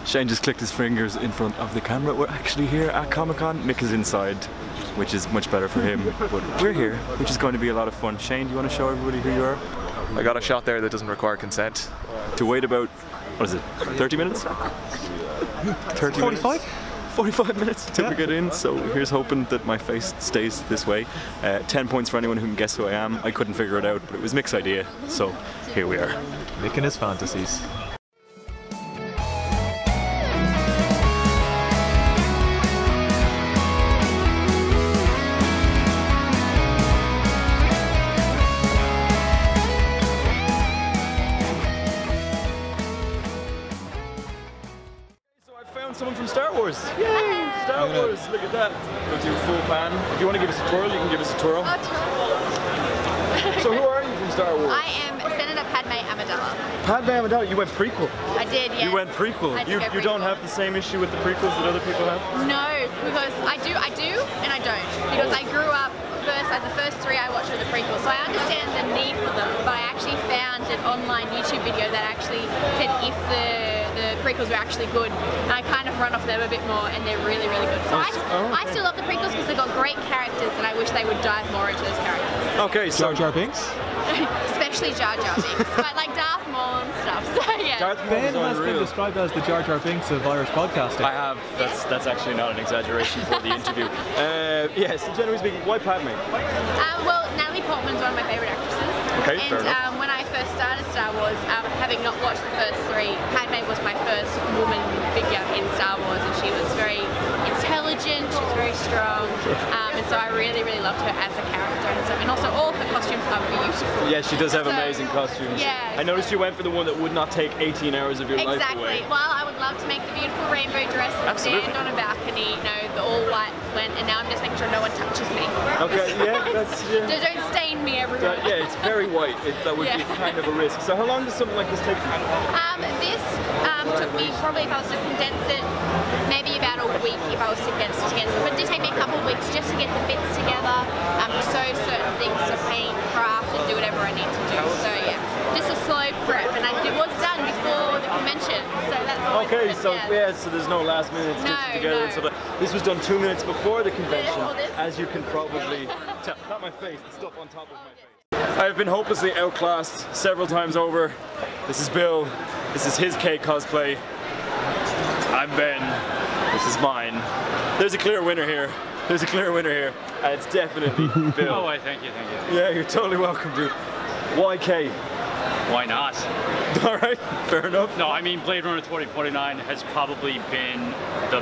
Shane just clicked his fingers in front of the camera. We're actually here at Comic Con. Mick is inside, which is much better for him, but we're here, which is going to be a lot of fun. Shane, do you want to show everybody who you are? I got a shot there that doesn't require consent. To wait about, what is it, 30 minutes? 30 45? Minutes? 45 minutes till we get in, so here's hoping that my face stays this way. 10 points for anyone who can guess who I am. I couldn't figure it out, but it was Mick's idea, so here we are. Mick and his fantasies. Someone from Star Wars. Yay! Star Wars, look at that. Go do a full pan. If you want to give us a twirl, you can give us a twirl. So who are you from Star Wars? I am Senator Padme Amidala. Padme Amidala, you went prequel. I did, yes. You went prequel. You don't have the same issue with the prequels that other people have? No, because I do and I don't. Because I grew up the first three I watched were the prequels, so I understand the need for them, but I actually found an online YouTube video that actually said if the prequels were actually good, and I kind of run off them a bit more, and they're really, really good. So I still love the prequels because they've got great characters, and I wish they would dive more into those characters. Okay, so Jar Jar Binks? Especially Jar Jar Binks, but like Darth Maul and stuff, so yeah. Ben has been described as the Jar Jar Binks of Irish podcasting. I have. That's actually not an exaggeration for the interview. Yes, generally speaking, why Padme? Well, Natalie Portman's one of my favourite actresses. Okay, fair enough. And when I first started Star Wars, having not watched the first three, Padme was my first woman figure in Star Wars, and she was very intelligent, she was very strong, and so I really, really loved her as a character and stuff. And also all her costumes are beautiful. Yeah, she does have amazing costumes. Yeah. I noticed you went for the one that would not take 18 hours of your life away. Exactly. Well, I would love to make the beautiful rainbow dress and stand on a balcony, the all white went, and now I'm just making sure no one touches me. Okay, yeah, that's... Yeah. Don't stain me everywhere. Yeah, it's very white. That would be kind of a risk. So how long does something like this take? This took me, probably if I was to condense it, maybe about a week if I was to condense it together. But it did take me a couple of weeks just to get the bits together, to sew certain things, to paint, craft, and do whatever I need to do. So yeah, just a slow prep, and it was done before the convention, so that's always okay. So so there's no last minute stitching together and stuff. This was done 2 minutes before the convention, as you can probably tell. Not my face, the stuff on top of my face. I've been hopelessly outclassed several times over. This is Bill. This is his cake cosplay. I'm Ben. This is mine. There's a clear winner here. There's a clear winner here. And it's definitely Bill. Oh, thank you, thank you. Yeah, you're totally welcome, dude. Why K? Why not? Alright, fair enough. No, I mean Blade Runner 2049 has probably been the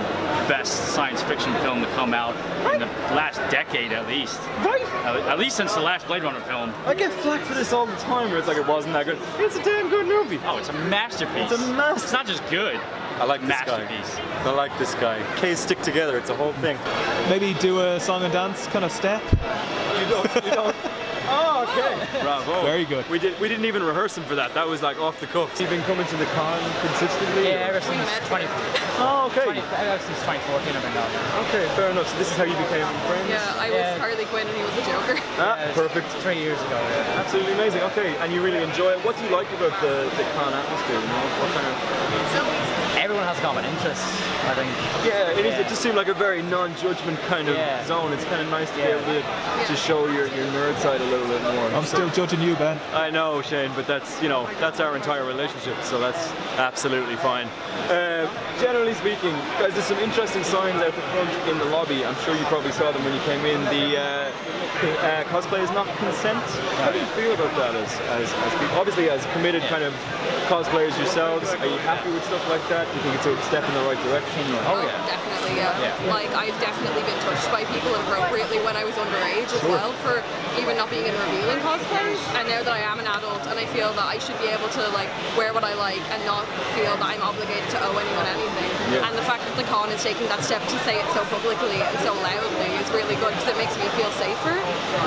best science fiction film to come out in the last decade at least. Right? At least since the last Blade Runner film. I get flack for this all the time where it's like it wasn't that good. It's a damn good movie. Oh, it's a masterpiece. It's a masterpiece. It's not just good. I like this masterpiece. Guy. I like this guy. K's stick together, it's a whole thing. Maybe do a song and dance kind of step? You don't. Oh, okay. Bravo. Very good. We didn't even rehearse him for that. That was like off the cuff. You've been coming to the con consistently? Yeah, ever since 20. Oh, okay. Ever since 2014 I've been down there. Okay, fair enough. So this is how you became friends? Yeah, I was Harley Quinn and he was the Joker. Perfect. 3 years ago, yeah. Absolutely amazing. Okay, and you really enjoy it. What do you like about the con atmosphere? You know, what kind of... Everyone has common interests, I think. Yeah, it is. It just seemed like a very non-judgment kind of zone. It's kind of nice to be able to show your nerd side a little bit more. I'm still judging you, Ben. I know, Shane, but that's that's our entire relationship, so that's absolutely fine. Generally speaking, guys, there's some interesting signs out the front in the lobby. I'm sure you probably saw them when you came in. The cosplay is not consent. How do you feel about that as people? Obviously, as committed kind of cosplayers yourselves, are you happy with stuff like that? Do you think it's a step in the right direction? Oh yeah, definitely. Yeah. Like I've definitely been touched by people inappropriately when I was underage as well, for even not being in revealing cosplays. And now that I am an adult, and I feel that I should be able to like wear what I like and not feel that I'm obligated to owe anyone anything. Yeah. And the fact that the con is taking that step to say it so publicly and so loudly is really good, because it makes me feel safer,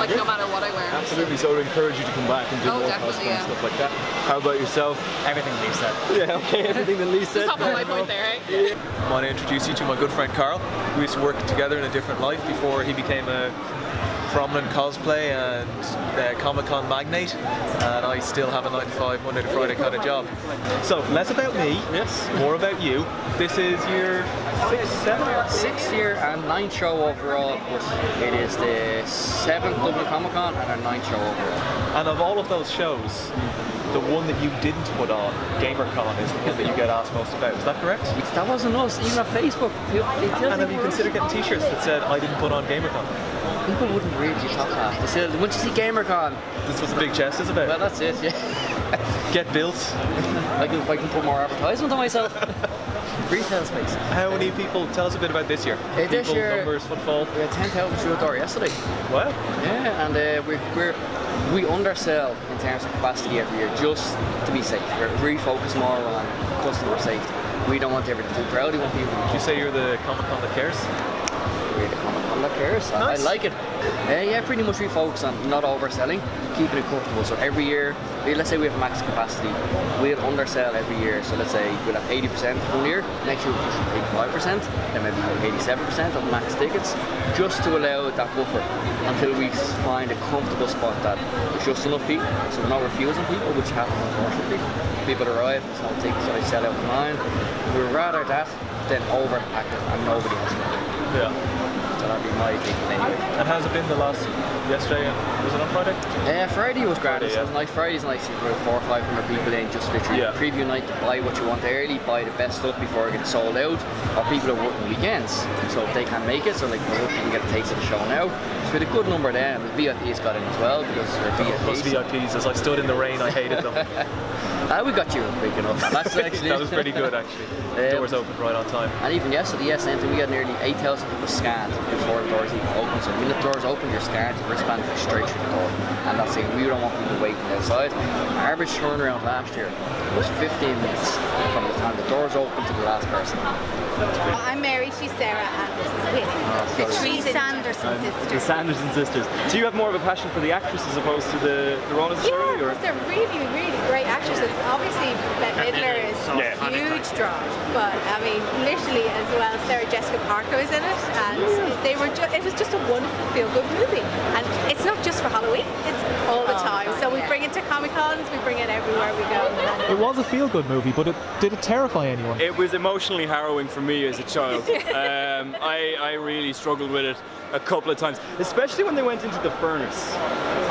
like no matter what I wear. Absolutely. So I would encourage you to come back and do more cosplay and stuff like that. How about yourself? Everything Lee said. Yeah, okay, everything that Lee said. Just top of my point there, right? I want to introduce you to my good friend Karl. We used to work together in a different life before he became a prominent cosplay and Comic Con magnate, and I still have a 9 to 5, Monday to Friday kind of job. So, less about me, more about you. This is your 6th year and 9th show overall, but it is the 7th Dublin Comic Con and our 9th show overall. And of all of those shows, the one that you didn't put on, GamerCon, is the one that you get asked most about. Is that correct? That wasn't us, even on Facebook. And have you considered getting t-shirts that said, I didn't put on GamerCon? People wouldn't really talk that. They said, once you see GamerCon. This is what the big chest is about. Well, that's it, yeah. Get built. I can put more advertisement on myself. Retail space. How many people, tell us a bit about this year. This year, numbers, footfall. We had 10,000 through the door yesterday. Wow. Yeah, and we undersell in terms of capacity every year just to be safe. We focus more on customer safety. We don't want everything too crowded. We want people. Would you say you're the Comic Con that cares? We're the Comic Con that cares. Nice. I like it. Yeah, pretty much we focus on not overselling, keeping it comfortable. So every year, let's say we have max capacity, we'll undersell every year. So let's say we'll have 80% one year, next year we'll push 85%, then maybe 87% of max tickets, just to allow that buffer until we find a comfortable spot that there's just enough people, so we're not refusing people, which happens unfortunately. People arrive, there's no tickets, so they sell out in line. We'd rather that than overpack it and nobody has fun. Yeah. So that'd be my thinking anyway. And how's it been the last, yesterday, was it on Friday? Friday was great. Friday, It was nice. Friday's nice. You put 400 or 500 people in, just literally preview night to buy what you want early, buy the best stuff before it gets sold out. Or people are working weekends, so if they can't make it, so they can get a taste of the show now. So we had a good number there, and the VIPs got in as well, because they're VIPs. Those VIPs, as I stood in the rain, I hated them. We got you quick enough. That's actually that was pretty good, actually. The doors opened right on time. And even yesterday, same thing. We had nearly 8,000 people scanned before the doors even open. So when the doors open, you're scanned, your wristband goes straight through the door. And that's it. We don't want people waiting outside. Our average turnaround last year was 15 minutes from the time the doors open to the last person. I'm Mary, she's Sarah, and this is Winnie. The three Sanderson sisters. The Sanderson sisters. Do you have more of a passion for the actress as opposed to the role as a story? Yeah, because they're really, really great actresses. Obviously, Bette Midler is a huge draw, but I mean, literally as well, Sarah Jessica Parker is in it, and it was just a wonderful feel-good movie. And it's not just for Halloween; it's all the time. So we bring it to Comic Cons, we bring it everywhere we go. It was a feel-good movie, but did it terrify anyone? It was emotionally harrowing for me as a child. I really struggled with it a couple of times, especially when they went into the furnace.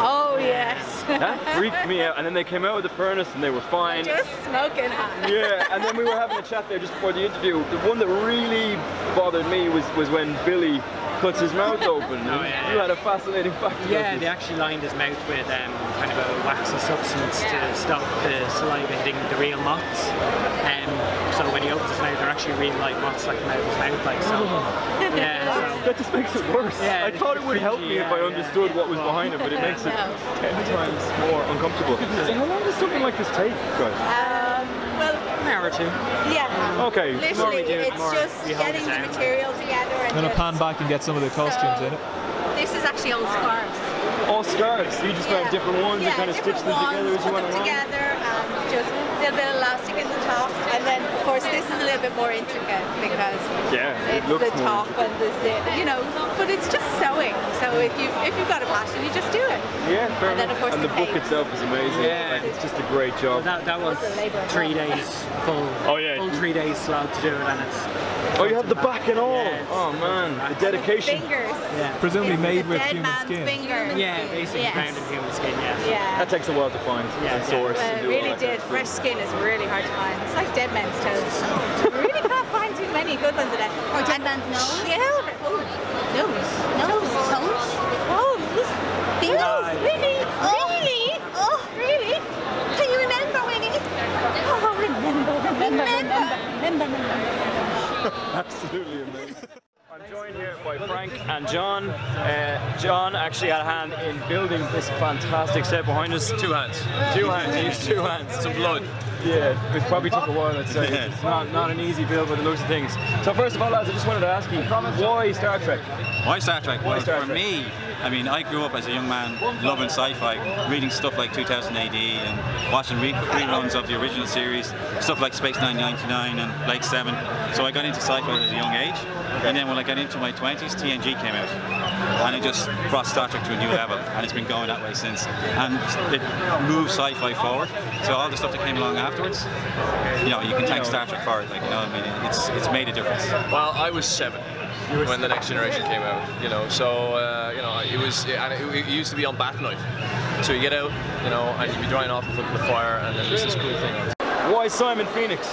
Oh yes. That freaked me out. And then they came out of the furnace and they were fine. Just smoking hot. Yeah, and then we were having a chat there just before the interview. The one that really bothered me was when Billy cuts his mouth open. You had a fascinating fact about this. They actually lined his mouth with kind of a waxy substance to stop the saliva hitting the real moths. So when he opens his mouth, they're actually real life moths like come out of his mouth, like so. That just makes it worse. I thought it would help me if I understood what was behind it, but it makes it 10 times more uncomfortable. So how long does something like this take, guys? Well, an hour or two. Yeah. Okay. Literally, it's just getting the material together. I'm going to pan back and get some of the costumes in it. This is actually all scarves. All scarves? You just found different ones and kind of stitch them together as you went along? together and just a little bit of elastic in the top. And then, of course, this is a little bit more intricate because it's the top and the zip, but it's just sewing. So if you've got a passion, you just do it. Yeah, fair enough. Then, of course, and the book itself is amazing. Yeah. It's just a great job. That was 3 days full. Oh yeah. Full 3 days slog to do it, and it's. Oh, you have the back and all. Yeah, oh man, the dedication. Fingers. Yeah. Presumably made with human skin. Fingers. Yeah, basically ground in human skin. Yeah. That takes a while to find and source. Well, it really did. Fresh skin is really hard to find. It's like dead man's toes. You really can't find too many good ones of that. Or dead man's nose. Yeah. Oh, nose. Toes. Toes. Fingers. Really? Oh. Really? Oh, really? Can you remember, Winnie? Oh, remember. Absolutely amazing. I'm joined here by Frank and John. John actually had a hand in building this fantastic set behind us. 2 hands. 2 hands, he used 2 hands. Some blood. Yeah, it probably took a while, I'd say. It's not an easy build by the looks of things. So first of all, lads, I just wanted to ask you, why Star Trek? Why Star Trek? Why Star For Trek? me, I mean, I grew up as a young man loving sci-fi, reading stuff like 2000 AD and watching reruns of the original series, stuff like Space 999 and Lake 7. So I got into sci-fi at a young age, and then when I got into my 20s, TNG came out, and it just brought Star Trek to a new level, and it's been going that way since. And it moved sci-fi forward. So all the stuff that came along afterwards, you know, you can thank Star Trek for it. Like, you know, I mean, it's made a difference. Well, I was 7 when the Next Generation came out, you know. So you know, it used to be on bath night. So you get out, you know, and you'd be drying off in front of the fire, and then there's this cool thing. Why Simon Phoenix?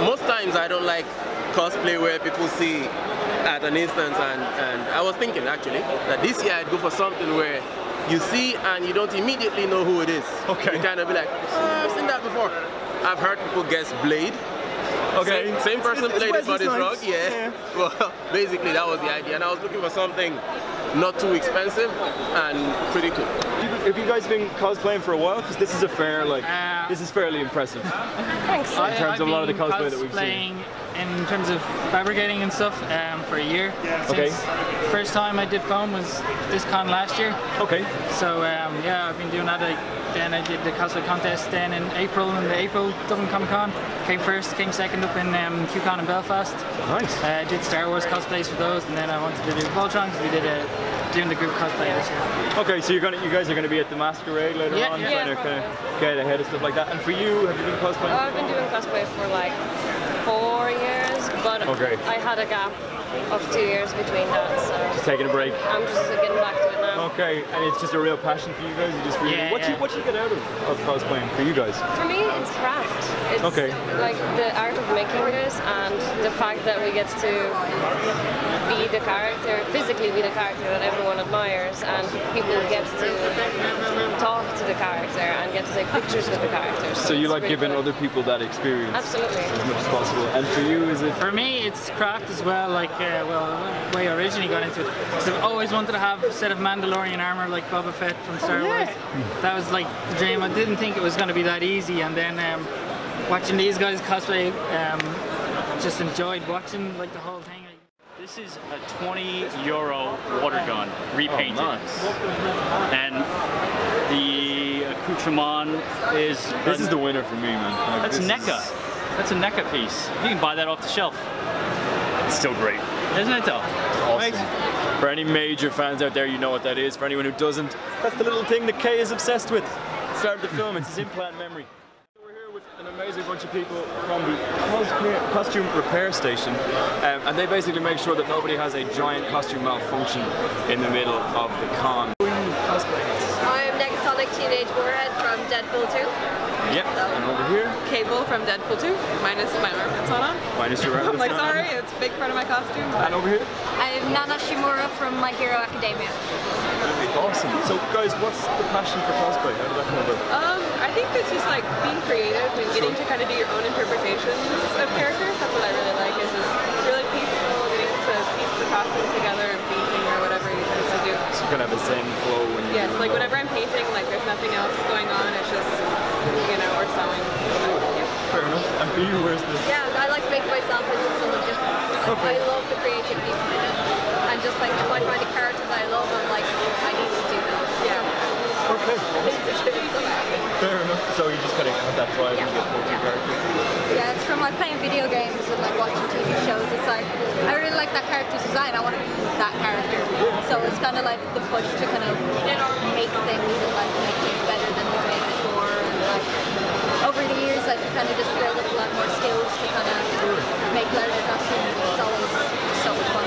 Most times I don't like cosplay where people see at an instance, and I was thinking actually that this year I'd go for something where you see and you don't immediately know who it is. Okay. You kind of be like, oh, I've seen that before. I've heard people guess Blade. Okay. Same person played it, but it's wrong. Yeah. Well, basically that was the idea, and I was looking for something not too expensive and pretty cool. Have you guys been cosplaying for a while? Because this is a fair, like, this is fairly impressive. Thanks. In terms of a lot of the cosplay that we've seen. In terms of fabricating and stuff for a year. Okay. First time I did foam was this con last year. Okay. So yeah, I've been doing that. Then I did the cosplay contest then in April, in the April Dublin Comic Con. Came first, came second up in QCon in Belfast. Nice. Did Star Wars cosplays for those, and then I wanted to do Voltron because we did doing the group cosplay this year. Okay, so you guys are going to be at the Masquerade later on, trying to kind of get ahead of stuff like that. And for you, have you been cosplaying? I've been doing cosplay for like 4 years, but I had a gap of 2 years between that, so just taking a break. I'm just getting back to it now. Okay, and it's just a real passion for you guys. You just really, what do you get out of cosplaying for you guys? For me, it's craft. It's like the art of making this, and the fact that we get to be the character, physically be the character that everyone admires, and people get to talk to the character and get to take pictures with the characters. So you like really giving other people that experience? Absolutely. As much as possible. And for you, is it? For me, it's craft as well. Like, well, the way I originally got into it, because I've always wanted to have a set of Mandalorian armor like Boba Fett from Star Wars. That was like the dream. I didn't think it was going to be that easy, and then watching these guys cosplay, just enjoyed watching like the whole thing. This is a €20 water gun, repainted. Oh, nice. And the accoutrement is... This is the winner for me, man. That's NECA. That's a NECA piece. You can buy that off the shelf. It's still great. Isn't it though? Awesome. Right? For any major fans out there, you know what that is. For anyone who doesn't, that's the little thing that Kay is obsessed with. Started the film, it's his implant memory. We're here with an amazing bunch of people from the costume repair station, and they basically make sure that nobody has a giant costume malfunction in the middle of the con. I'm Negasonic Teenage Warhead from Deadpool 2. Yep, and over here? Cable from Deadpool 2, minus my armpits on. Minus your armpits. I'm like, sorry, it's a big part of my costume. And over here? I'm Nana Shimura from My Hero Academia. Awesome. So guys, what's the passion for cosplay? How did that come about? I think it's just like being creative and getting to kind of do your own interpretations of characters. That's what I really like, is just really peaceful, getting to piece the costumes together and painting or whatever you tend to do. So you can have a zen flow when you yes, like whenever I'm painting, like there's nothing else going on, it's just, you know, or sewing. Fair enough. And for you, where's this? Yeah, I like to make myself into something different. I love the creativity behind it. And just like, if I find a character that I love, I'm like, I need to do that. Yeah. Okay. Fair enough. So you just kind of have that drive and get pulled to characters? Yeah, it's from like playing video games and like watching TV shows. It's like, I really like that character's design. I want to be that character. So it's kind of like the push to kind of make things and like make things better than we made before. And like, over the years, I've kind of just built up a lot more skills to kind of make larger costumes. It's always so fun.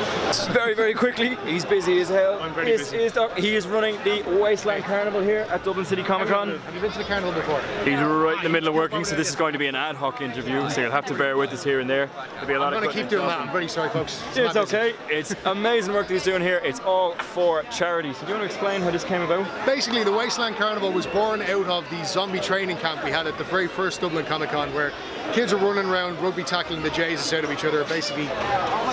Very, very quickly, he's busy as hell. I'm very busy. He is running the Wasteland Karnival here at Dublin City Comic Con. Have you been to the carnival before? He's right in the middle of working, so this is going to be an ad hoc interview, so you'll have to bear with us here and there. There'll be a lot I'm going to keep doing that. I'm very sorry, folks. It's okay. It's amazing work that he's doing here. It's all for charity. So do you want to explain how this came about? Basically, the Wasteland Karnival was born out of the zombie training camp we had at the very first Dublin Comic Con, where kids were running around rugby tackling the J's out of each other. Basically,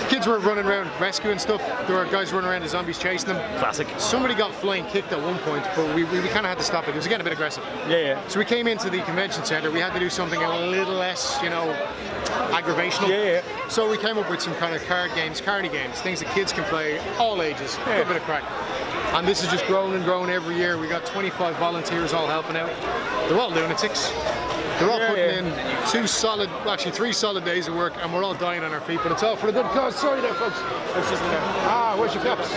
kids were running around rescuing stuff, There were guys running around, the zombies chasing them. Classic. Somebody got flying kicked at one point, but we kind of had to stop it. It was getting a bit aggressive. Yeah. So we came into the convention centre. We had to do something a little less, you know, aggravational. Yeah. So we came up with some kind of card games, cardy games, things that kids can play, all ages, a good bit of crack. And this is just growing and growing every year. We got 25 volunteers all helping out. They're all lunatics. They're all putting in 3 solid days of work, and we're all dying on our feet, but it's all for the good cause. Sorry there, folks. It's just where's your caps?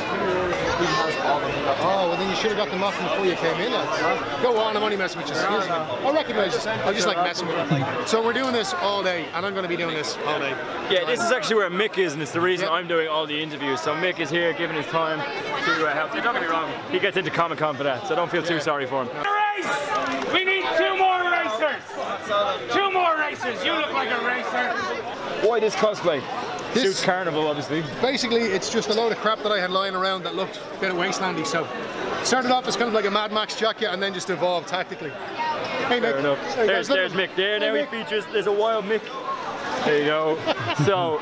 Oh, well then you should have got them off before you came in, lads. Go on, I'm only messing with you. I recognise you. I just like messing with you. So we're doing this all day, and I'm going to be doing this all day. Yeah, this is actually where Mick is, and it's the reason I'm doing all the interviews. So Mick is here giving his time to help. Don't get me wrong, he gets into Comic Con for that, so don't feel too sorry for him. Race! We need 2 more racers! 2 more racers! You look like a racer! Why this cosplay? Suits Karnival, obviously. Basically, it's just a load of crap that I had lying around that looked a bit of wastelandy, so it started off as kind of like a Mad Max jacket and then just evolved tactically. Hey, Mick. Fair enough. There's Mick there. Now he features, there's a wild Mick. There you go. So,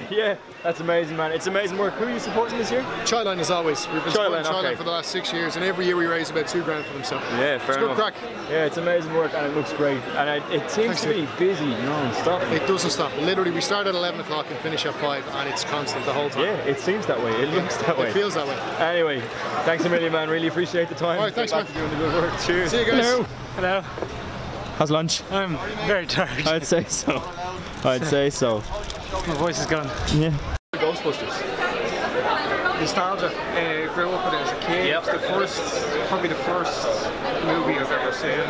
yeah, that's amazing, man. It's amazing work. Who are you supporting this year? Childline, as always. We've been supporting Childline for the last 6 years, and every year we raise about $2 grand for them. So yeah, fair enough. It's good crack. Yeah, it's amazing work, and it looks great. And it seems to be busy non-stop. It doesn't stop. Literally, we start at 11 o'clock and finish at 5, and it's constant the whole time. Yeah, it seems that way. It looks that way. It feels that way. Anyway, thanks a million, man. Really appreciate the time. All right, thanks, man. Doing the good work. Cheers. See you guys. Hello. Hello. How's lunch? I'm very tired. I'd say so. I'd say so. My voice is gone. Yeah. Ghostbusters. Nostalgia. Grew up with it as a kid. Yep. Probably the first movie I've ever seen.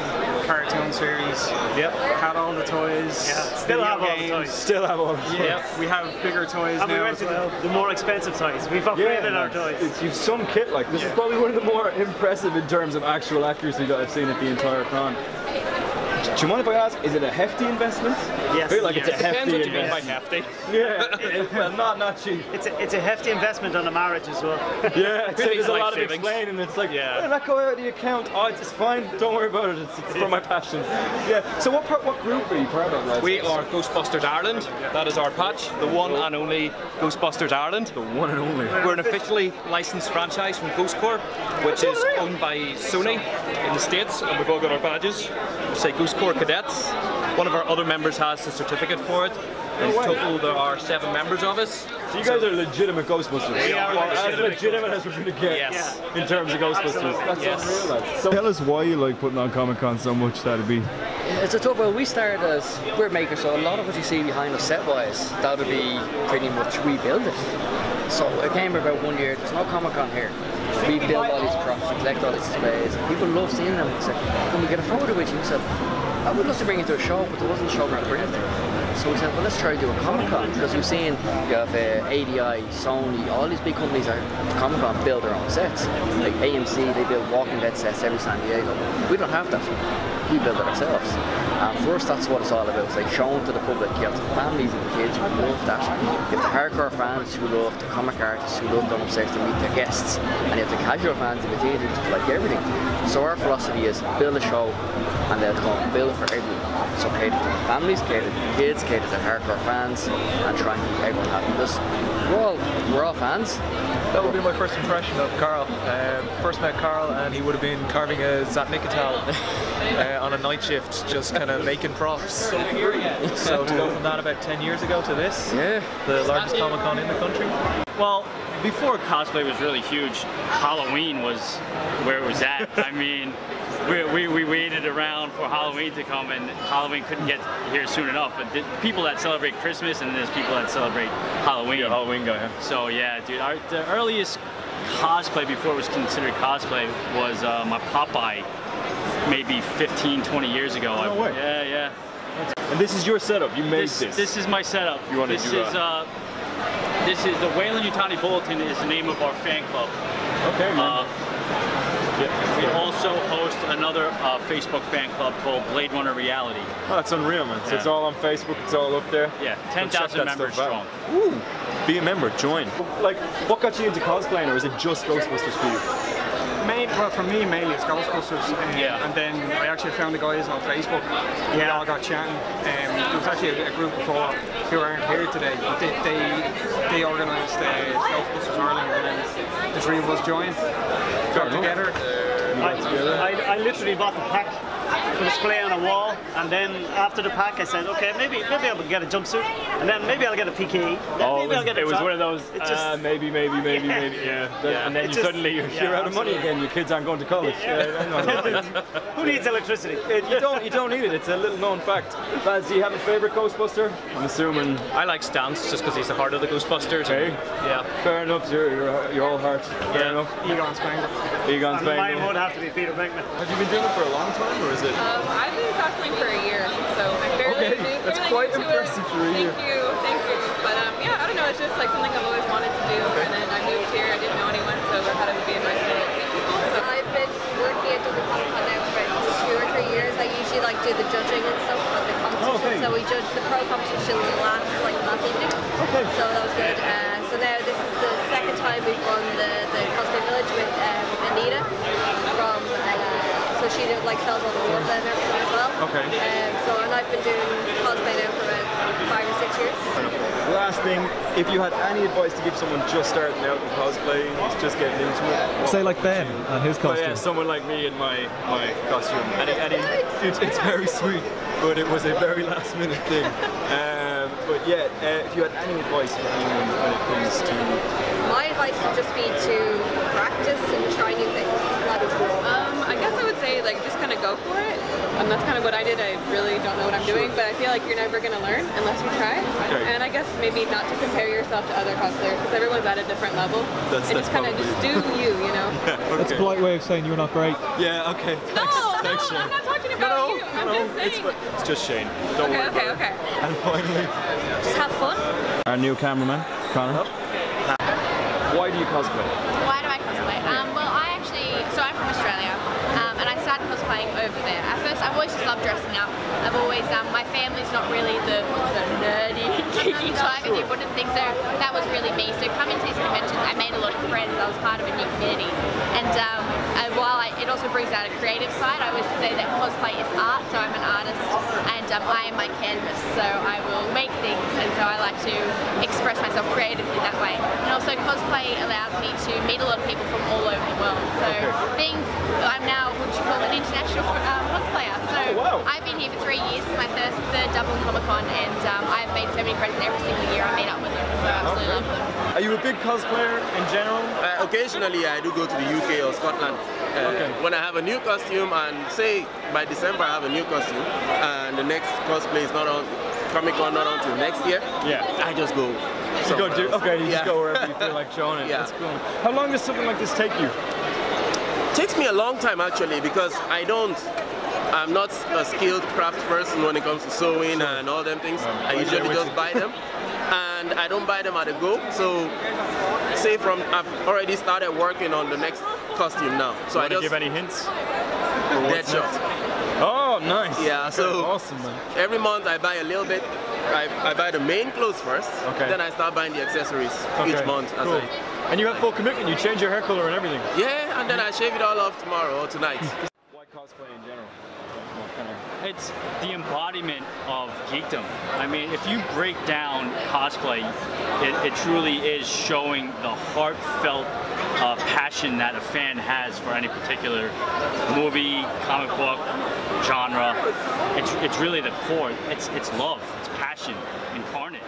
Cartoon series. Yep. Had all the toys. Yeah. Still have all the toys. Still have all the toys. Yep. We have bigger toys and now we went as to well. the more expensive toys. We've upgraded our toys. You've some kit like this is probably one of the more impressive in terms of actual accuracy that I've seen at the entire con. Do you mind if I ask, is it a hefty investment? Yes. I feel like it's a hefty Depends what you mean by investment. hefty. Yeah, well, not cheap. It's a hefty investment on a marriage as well. Yeah, so there's a lot of savings. explaining. It's like, yeah, that go out of the account. Oh, it's fine. Don't worry about it. It's for my passion. Yeah. So what group are you part of, lads? We are Ghostbusters Ireland. That is our patch. The one and only Ghostbusters Ireland. The one and only. We're an officially licensed franchise from Ghost Corps, which is owned by Sony in the States, and we've all got our badges. We say Ghost Corps Cadets. One of our other members has the certificate for it. In total, there are 7 members of us. So you guys are legitimate Ghostbusters. We are as legitimate as we're going to get in terms of Ghostbusters. That's unreal, lads. So tell us why you like putting on Comic Con so much. That'd be. It's a tough. Well, we started as we're makers, so a lot of what you see behind us set-wise, that would be pretty much rebuild it. So it came about one year. There's no Comic Con here. We build all these props, we collect all these displays. People love seeing them. It's like, can we get a photo with you? We said, I would love to bring it to a show, but there wasn't a show around to bring it to. So we said, well, let's try to do a Comic Con, because we've seen you have ADI, Sony, all these big companies at Comic Con build their own sets. Like AMC, they build Walking Dead sets every San Diego. We don't have that. We build it ourselves. And for us, that's what it's all about. It's like showing to the public. You have the families and the kids who love that. You have the hardcore fans who love the comic artists who love going upstairs to meet their guests. And you have the casual fans in the theatre who like everything. So our philosophy is build a show and they'll come and build for everyone. So cater to the families, cater to the kids, cater to the hardcore fans, and try and keep everyone happy. Because we're all fans. That would be my first impression of Karl. First met Karl and he would have been carving a Zatmikatal on a night shift, just kind of making props. So to go from that about 10 years ago to this, the largest Comic Con in the country. Well, before cosplay was really huge, Halloween was where it was at. I mean, we waited around for Halloween to come, and Halloween couldn't get here soon enough. But there's people that celebrate Christmas, and there's people that celebrate Halloween. Yeah, Halloween guy, yeah. So yeah, dude, the earliest cosplay before it was considered cosplay was my Popeye, maybe 15, 20 years ago. No way. Yeah. And this is your setup. You made this. This is my setup. You want to do that? This is the Wayland Yutani Bulletin. Is the name of our fan club. Okay, man. We also host another Facebook fan club called Blade Runner Reality. Oh, that's unreal, man. So it's all on Facebook, it's all up there. Yeah, 10,000 members strong. Ooh, be a member, join. Like, what got you into cosplaying, or is it just Ghostbusters for you? Well, for me, mainly it's Ghostbusters. And then I actually found the guys on Facebook. We all got chatting. There was actually a group before who aren't here today. But they organised Ghostbusters Ireland, and then the three of us joined. Got together. I literally bought the pack for display on a wall, and then after the pack I said, okay, maybe I'll get a jumpsuit, and then maybe I'll get a PKE. Oh, it was one of those, maybe, yeah. And then suddenly you're out of money again, your kids aren't going to college. Who needs electricity? You don't need it, it's a little known fact. Lads, do you have a favourite Ghostbuster? I'm assuming... I like Stance, just because he's the heart of the Ghostbusters. Okay. Yeah. Fair enough, you're all heart. Fair enough. Egon Spangler. Egon Spangler. Mine would have to be Peter Venkman. Have you been doing it for a long time, or is it? I've been cosplaying for a year, so I'm fairly new. That's quite impressive for a year. Thank you. But yeah, I don't know, it's just like something I've always wanted to do, and then I moved here, I didn't know anyone, so I thought it would be a nice way to meet people. So I've been working at Dublin Comic Con now for about 2 or 3 years. I usually like do the judging and stuff at the competition, so we judged the pro competitions last evening. Okay. So that was good. So now this is the second time we've won the Cosplay Village with Anita from so she sells all the water and everything as well. Okay. And I've been doing cosplay now for about 5 or 6 years. Last thing, if you had any advice to give someone just starting out in cosplay, who's just getting into it. Say like Ben and his costume. Yeah, someone like me in my costume. It's very sweet, but it was a very last minute thing. But yeah, if you had any advice for anyone when it comes to... My advice would just be to practice and try new things. I guess I would say just kind of go for it. And that's kind of what I did. I really don't know what I'm doing, but I feel like you're never going to learn unless you try. Okay. And I guess maybe not to compare yourself to other cosplayers, because everyone's at a different level. That's just kind of just do you know? Yeah, okay. That's a polite way of saying you're not great. Yeah, okay. Thanks, Shane. I'm not talking about you. I'm just saying. It's just Shane. Don't worry about it. And finally... Just have fun. Our new cameraman, Karl. Why do you cosplay? Why do I cosplay? Well, I'm from Australia, and I started cosplaying over there. At first, I've always just loved dressing up. I've always, my family's not really the nerdy, geeky type, if you wouldn't think so. That was really me. So coming to these conventions, I made a lot of friends. I was part of a new community. And while it also brings out a creative side, I always say that cosplay is art, so I'm an artist, and I am my canvas, so I will make things, and so I like to express myself creatively that way. And also cosplay allows me to meet a lot of people from all over the world. So I'm now what you call an international cosplayer. So I've been here for 3 years. It's my third Dublin Comic Con, and I've made so many friends every single year I meet up with them. So I absolutely love them. Are you a big cosplayer in general? Occasionally I do go to the UK or Scotland. When I have a new costume, and say by December I have a new costume, and the next cosplay is not on Comic Con, not until next year. Yeah. I just go. You just go wherever you feel like showing it. Yeah. That's cool. How long does something like this take you? It takes me a long time actually, because I'm not a skilled craft person when it comes to sewing and all them things. I usually just buy them, and I don't buy them at a go. So say I've already started working on the next costume now. So I just give any hints? Deadshot. Oh, nice. Yeah, so awesome, man. Every month I buy a little bit. I buy the main clothes first, then I start buying the accessories each month. Cool. And you have full commitment, you change your hair color and everything. Yeah, and then I shave it all off tomorrow or tonight. Why cosplay in general? It's the embodiment of geekdom. I mean, if you break down cosplay, it truly is showing the heartfelt passion that a fan has for any particular movie, comic book, genre. It's really the core. It's love. It's passion incarnate.